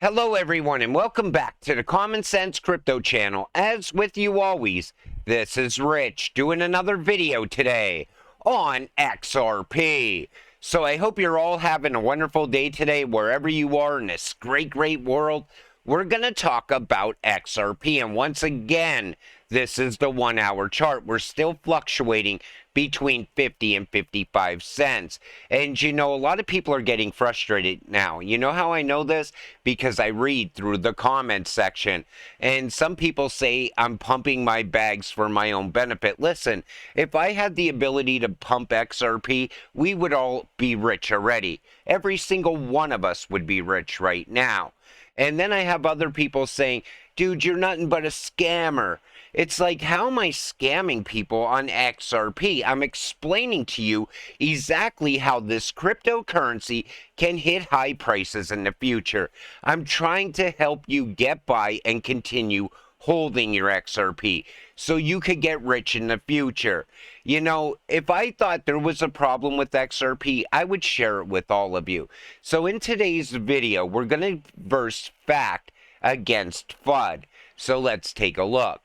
Hello everyone and welcome back to the Common Sense Crypto channel. As with you always, this is Rich doing another video today on XRP. So I hope you're all having a wonderful day today wherever you are in this great world. We're going to talk about XRP, and once again, this is the 1 hour chart. We're still fluctuating between 50 and 55 cents. And you know, a lot of people are getting frustrated now. You know how I know this? Because I read through the comments section. And some people say I'm pumping my bags for my own benefit. Listen, if I had the ability to pump XRP, we would all be rich already. Every single one of us would be rich right now. And then I have other people saying, dude, you're nothing but a scammer. It's like, how am I scamming people on XRP? I'm explaining to you exactly how this cryptocurrency can hit high prices in the future. I'm trying to help you get by and continue holding your XRP so you could get rich in the future. You know, if I thought there was a problem with XRP, I would share it with all of you. So in today's video, we're going to verse fact against FUD. So let's take a look.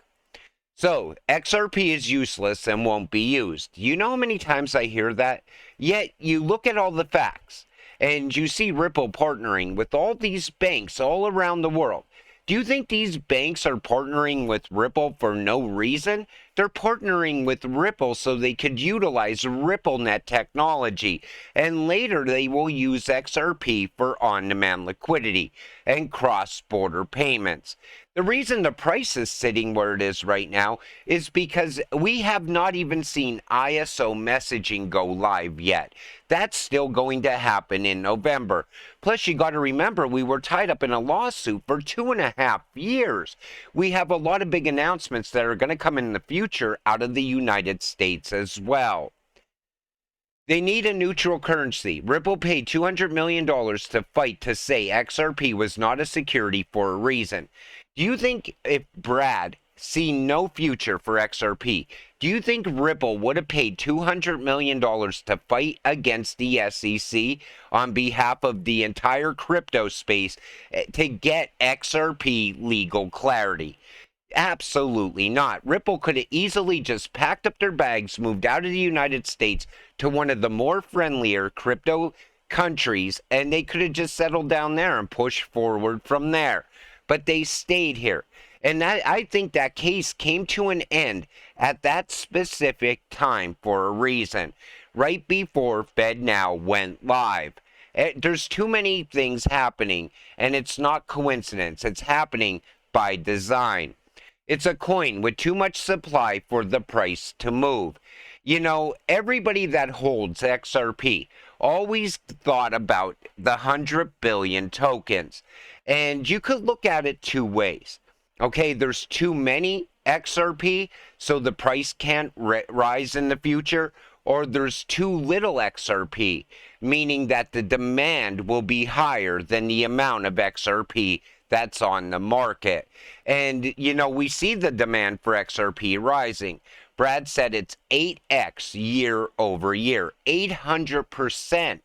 So, XRP is useless and won't be used. You know how many times I hear that? Yet, you look at all the facts, and you see Ripple partnering with all these banks all around the world. Do you think these banks are partnering with Ripple for no reason? They're partnering with Ripple so they could utilize RippleNet technology, and later they will use XRP for on-demand liquidity and cross-border payments. The reason the price is sitting where it is right now is because we have not even seen ISO messaging go live yet. That's still going to happen in November. Plus, you got to remember, we were tied up in a lawsuit for 2.5 years. We have a lot of big announcements that are going to come in the future out of the United States as well. They need a neutral currency. Ripple paid $200 million to fight to say XRP was not a security for a reason. Do you think if Brad seen no future for XRP, do you think Ripple would have paid $200 million to fight against the SEC on behalf of the entire crypto space to get XRP legal clarity? Absolutely not. Ripple could have easily just packed up their bags, moved out of the United States to one of the more friendlier crypto countries, and they could have just settled down there and pushed forward from there. But they stayed here. And that, I think that case came to an end at that specific time for a reason, right before FedNow went live. There's too many things happening, and it's not coincidence. It's happening by design. It's a coin with too much supply for the price to move. You know, everybody that holds XRP always thought about the 100 billion tokens. And you could look at it two ways. Okay, there's too many XRP, so the price can't rise in the future, or there's too little XRP, meaning that the demand will be higher than the amount of XRP that's on the market. And, you know, we see the demand for XRP rising. Brad said it's 8x year over year, 800%.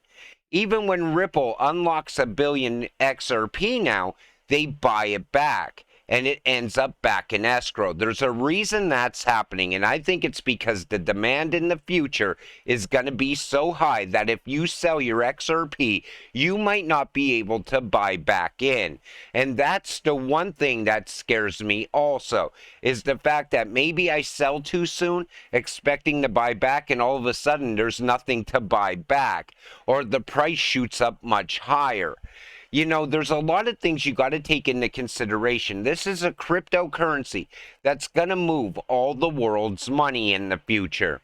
Even when Ripple unlocks 1 billion XRP now, they buy it back, and it ends up back in escrow. There's a reason that's happening, and I think it's because the demand in the future is going to be so high that if you sell your XRP, you might not be able to buy back in. And that's the one thing that scares me also, is the fact that maybe I sell too soon, expecting to buy back, and all of a sudden there's nothing to buy back, or the price shoots up much higher. You know, there's a lot of things you got to take into consideration. This is a cryptocurrency that's going to move all the world's money in the future.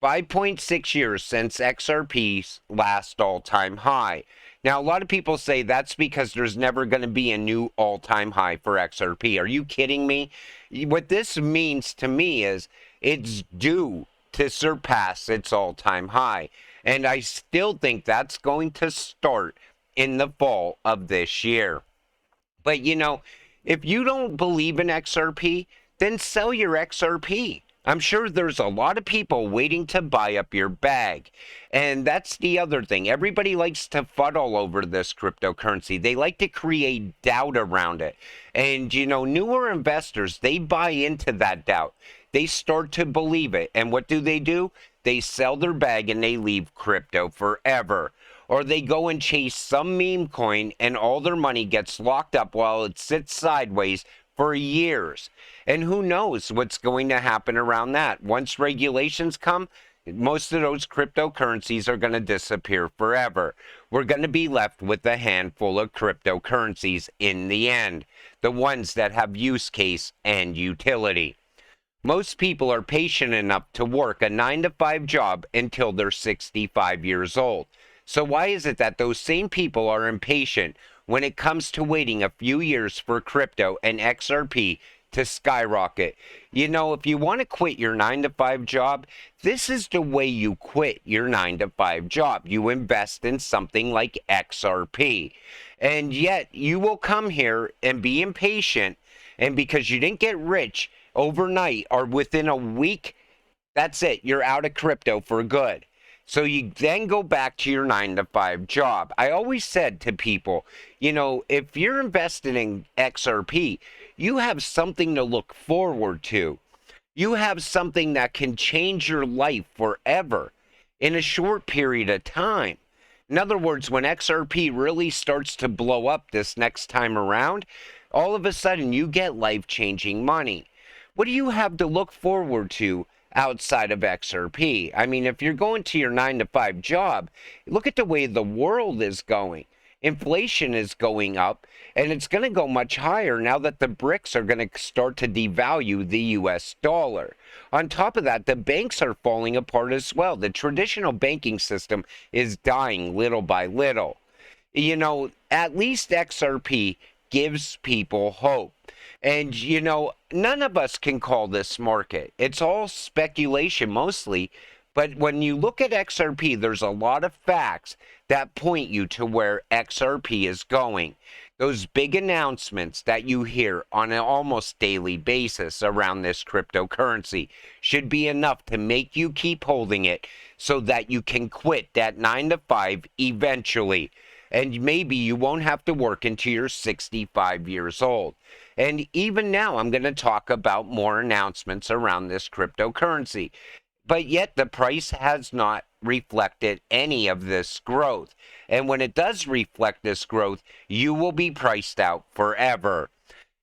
5.6 years since XRP's last all-time high. Now, a lot of people say that's because there's never going to be a new all-time high for XRP. Are you kidding me? What this means to me is it's due to surpass its all-time high. And I still think that's going to start in the fall of this year. But you know, if you don't believe in XRP, then sell your XRP. I'm sure there's a lot of people waiting to buy up your bag. And that's the other thing. Everybody likes to FUD all over this cryptocurrency. They like to create doubt around it. And, newer investors, they buy into that doubt. They start to believe it. And what do? They sell their bag and they leave crypto forever. Or they go and chase some meme coin and all their money gets locked up while it sits sideways for years. And who knows what's going to happen around that. Once regulations come, most of those cryptocurrencies are going to disappear forever. We're going to be left with a handful of cryptocurrencies in the end, the ones that have use case and utility. Most people are patient enough to work a 9-to-5 job until they're 65 years old. So why is it that those same people are impatient when it comes to waiting a few years for crypto and XRP to skyrocket? If you want to quit your 9-to-5 job, this is the way you quit your 9-to-5 job. You invest in something like XRP. And yet you will come here and be impatient, and because you didn't get rich overnight or within a week, that's it. You're out of crypto for good. So you then go back to your 9-to-5 job. I always said to people, if you're invested in XRP, you have something to look forward to. You have something that can change your life forever in a short period of time. In other words, when XRP really starts to blow up this next time around, all of a sudden you get life-changing money. What do you have to look forward to outside of XRP? I mean, if you're going to your 9-to-5 job, look at the way the world is going. Inflation is going up, and it's going to go much higher now that the BRICS are going to start to devalue the US dollar. On top of that, the banks are falling apart as well. The traditional banking system is dying little by little. At least XRP gives people hope. And, none of us can call this market. It's all speculation mostly. But when you look at XRP, there's a lot of facts that point you to where XRP is going. Those big announcements that you hear on an almost daily basis around this cryptocurrency should be enough to make you keep holding it so that you can quit that 9-to-5 eventually. And maybe you won't have to work until you're 65 years old. And even now, I'm going to talk about more announcements around this cryptocurrency. But yet, the price has not reflected any of this growth. And when it does reflect this growth, you will be priced out forever.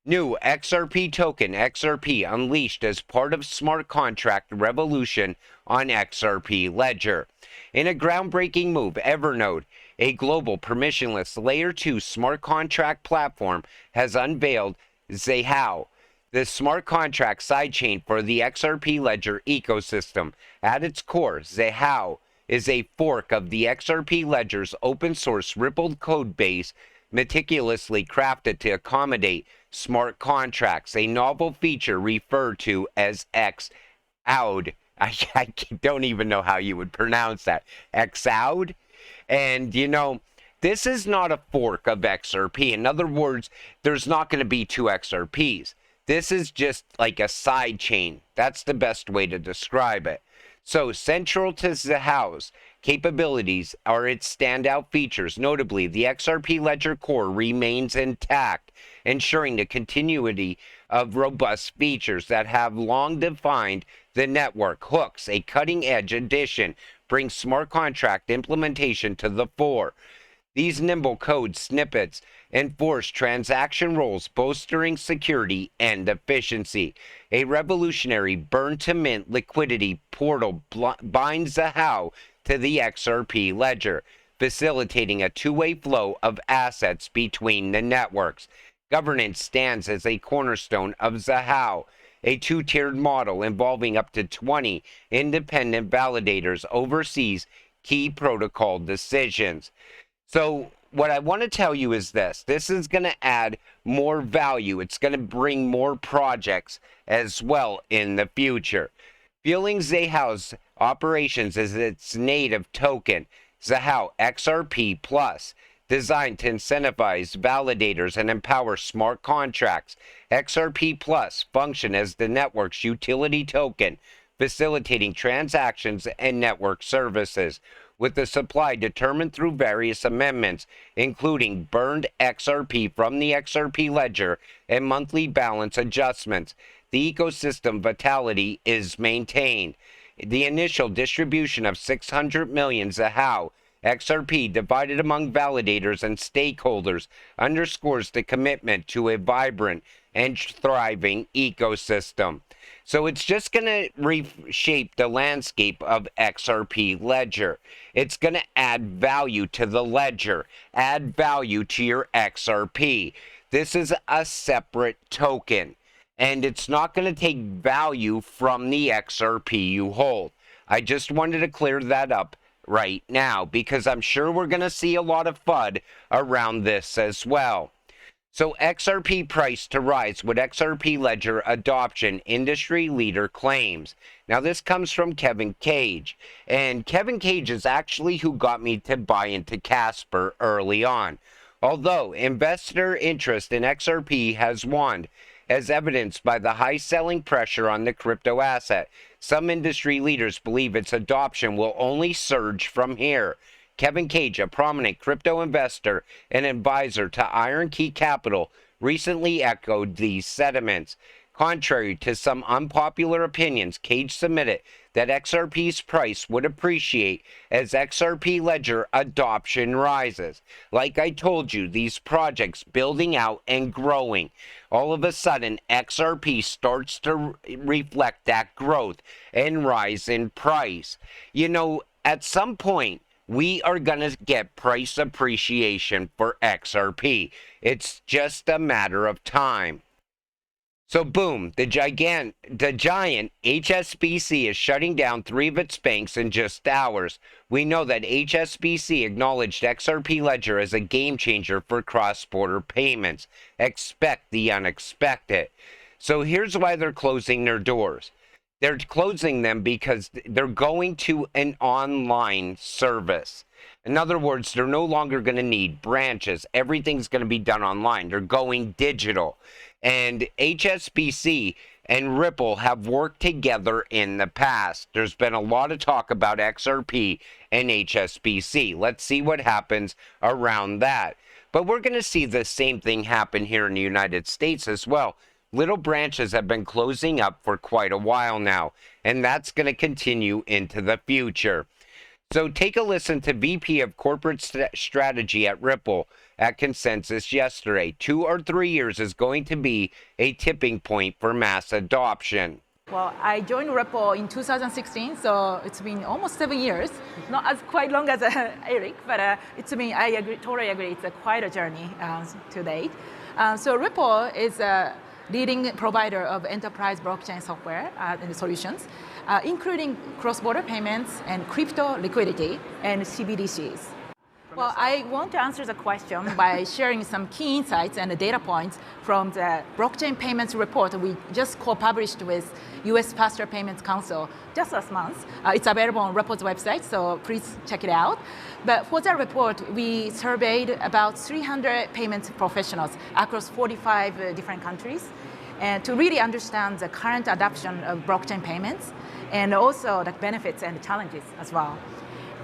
New XRP token, XRP, unleashed as part of smart contract revolution on XRP Ledger. In a groundbreaking move, Evernode, a global permissionless Layer 2 smart contract platform, has unveiled Xahau, the smart contract sidechain for the XRP Ledger ecosystem. At its core, Xahau is a fork of the XRP Ledger's open-source Ripple code base, meticulously crafted to accommodate smart contracts, a novel feature referred to as Xahau. I don't even know how you would pronounce that. Xahau? And, this is not a fork of XRP. In other words, there's not going to be two XRPs. This is just like a side chain. That's the best way to describe it. So central to Xahau's capabilities are its standout features. Notably, the XRP Ledger core remains intact, ensuring the continuity of robust features that have long defined the network. Hooks, a cutting-edge addition, brings smart contract implementation to the fore. These nimble code snippets enforce transaction rules, bolstering security and efficiency. A revolutionary burn-to-mint liquidity portal binds Xahau to the XRP ledger, facilitating a two-way flow of assets between the networks. Governance stands as a cornerstone of Xahau, a two-tiered model involving up to 20 independent validators oversees key protocol decisions. So what I want to tell you is this. This is going to add more value. It's going to bring more projects as well in the future. Fueling Xahau's operations is its native token, Xahau XRP Plus, designed to incentivize validators and empower smart contracts. XRP Plus function as the network's utility token, facilitating transactions and network services, with the supply determined through various amendments, including burned XRP from the XRP ledger and monthly balance adjustments. The ecosystem vitality is maintained. The initial distribution of 600 million Xahau XRP divided among validators and stakeholders underscores the commitment to a vibrant and thriving ecosystem. So it's just going to reshape the landscape of XRP ledger. It's going to add value to the ledger, add value to your XRP. This is a separate token, and it's not going to take value from the XRP you hold. I just wanted to clear that up right now, because I'm sure we're going to see a lot of FUD around this as well. So XRP price to rise with XRP ledger adoption, industry leader claims. Now this comes from Kevin Cage, and Kevin Cage is actually who got me to buy into Casper early on. Although investor interest in XRP has waned, as evidenced by the high selling pressure on the crypto asset, some industry leaders believe its adoption will only surge from here. Kevin Cage, a prominent crypto investor and advisor to Iron Key Capital, recently echoed these sentiments. Contrary to some unpopular opinions, Cage submitted that XRP's price would appreciate as XRP ledger adoption rises. Like I told you, these projects building out and growing. All of a sudden, XRP starts to reflect that growth and rise in price. You know, at some point, we are going to get price appreciation for XRP. It's just a matter of time. So boom, the giant HSBC is shutting down 3 of its banks in just hours. We know that HSBC acknowledged XRP ledger as a game changer for cross-border payments. Expect the unexpected. So here's why they're closing their doors. They're closing them because they're going to an online service. In other words, they're no longer going to need branches. Everything's going to be done online. They're going digital. And HSBC and Ripple have worked together in the past. There's been a lot of talk about XRP and HSBC. Let's see what happens around that. But we're going to see the same thing happen here in the United States as well. Little branches have been closing up for quite a while now, and that's going to continue into the future. So take a listen to VP of Corporate Strategy at Ripple at Consensus yesterday. 2 or 3 years is going to be a tipping point for mass adoption. Well, I joined Ripple in 2016, so it's been almost 7 years. Not as quite long as Eric, but totally agree, it's quite a journey to date. So Ripple is a leading provider of enterprise blockchain software and solutions, including cross-border payments and crypto liquidity and CBDCs. Well, I want to answer the question by sharing some key insights and data points from the blockchain payments report we just co-published with US Faster Payments Council just last month. It's available on Ripple's website, so please check it out. But for that report, we surveyed about 300 payments professionals across 45 different countries, and to really understand the current adoption of blockchain payments and also the benefits and challenges as well.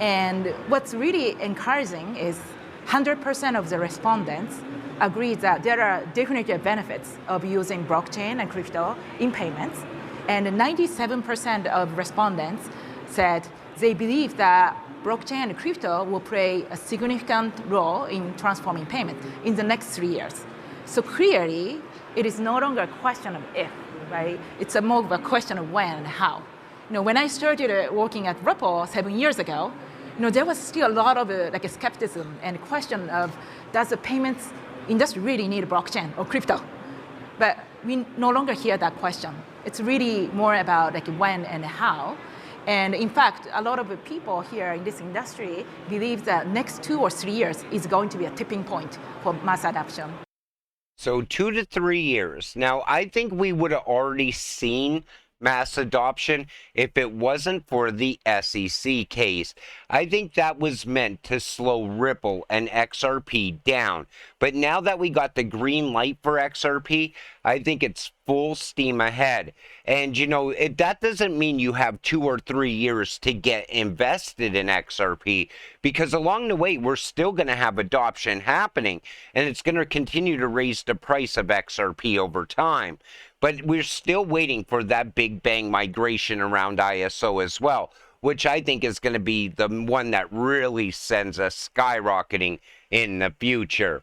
And what's really encouraging is 100% of the respondents agree that there are definitive benefits of using blockchain and crypto in payments. And 97% of respondents said they believe that blockchain and crypto will play a significant role in transforming payments in the next 3 years. So clearly, it is no longer a question of if, right? It's more of a question of when and how. You know, when I started working at Ripple 7 years ago, there was still a lot of skepticism and question of, does the payments industry really need blockchain or crypto? But we no longer hear that question. It's really more about when and how. And in fact, a lot of the people here in this industry believe that next 2 or 3 years is going to be a tipping point for mass adoption. So 2 to 3 years. Now, I think we would have already seen mass adoption if it wasn't for the SEC case. I think that was meant to slow Ripple and XRP down. But now that we got the green light for XRP, I think it's full steam ahead. And you know, that doesn't mean you have 2 or 3 years to get invested in XRP, because along the way, we're still going to have adoption happening, and it's going to continue to raise the price of XRP over time. But we're still waiting for that big bang migration around ISO as well, which I think is going to be the one that really sends us skyrocketing in the future.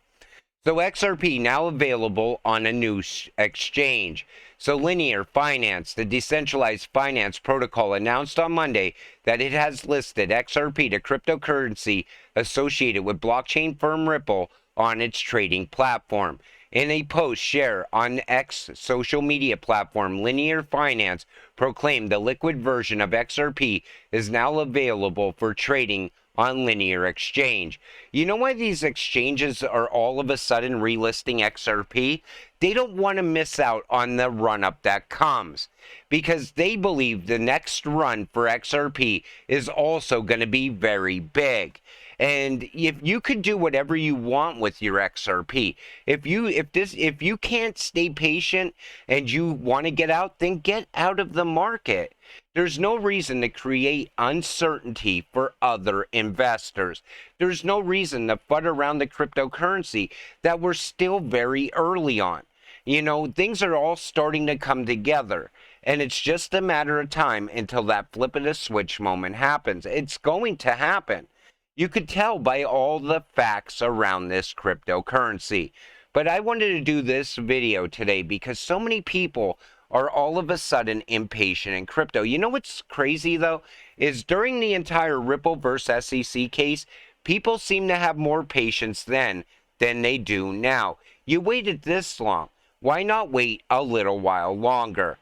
So XRP now available on a new exchange. So Linear Finance, the decentralized finance protocol, announced on Monday that it has listed XRP, the cryptocurrency associated with blockchain firm Ripple, on its trading platform. In a post shared on X social media platform, Linear Finance proclaimed the liquid version of XRP is now available for trading on Linear Exchange. You know why these exchanges are all of a sudden relisting XRP? They don't want to miss out on the run-up that comes, because they believe the next run for XRP is also going to be very big. And if you could do whatever you want with your XRP, if you can't stay patient and you want to get out, then get out of the market. There's no reason to create uncertainty for other investors. There's no reason to FUD around the cryptocurrency that we're still very early on. You know, things are all starting to come together, and it's just a matter of time until that flip of the switch moment happens. It's going to happen. You could tell by all the facts around this cryptocurrency. But I wanted to do this video today because so many people are all of a sudden impatient in crypto. You know what's crazy though? Is during the entire Ripple versus SEC case, people seem to have more patience then than they do now. You waited this long. Why not wait a little while longer?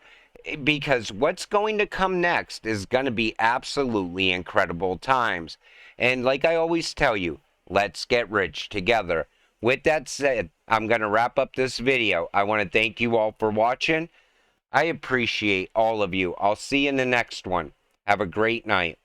Because what's going to come next is going to be absolutely incredible times. And like I always tell you, let's get rich together. With that said, I'm going to wrap up this video. I want to thank you all for watching. I appreciate all of you. I'll see you in the next one. Have a great night.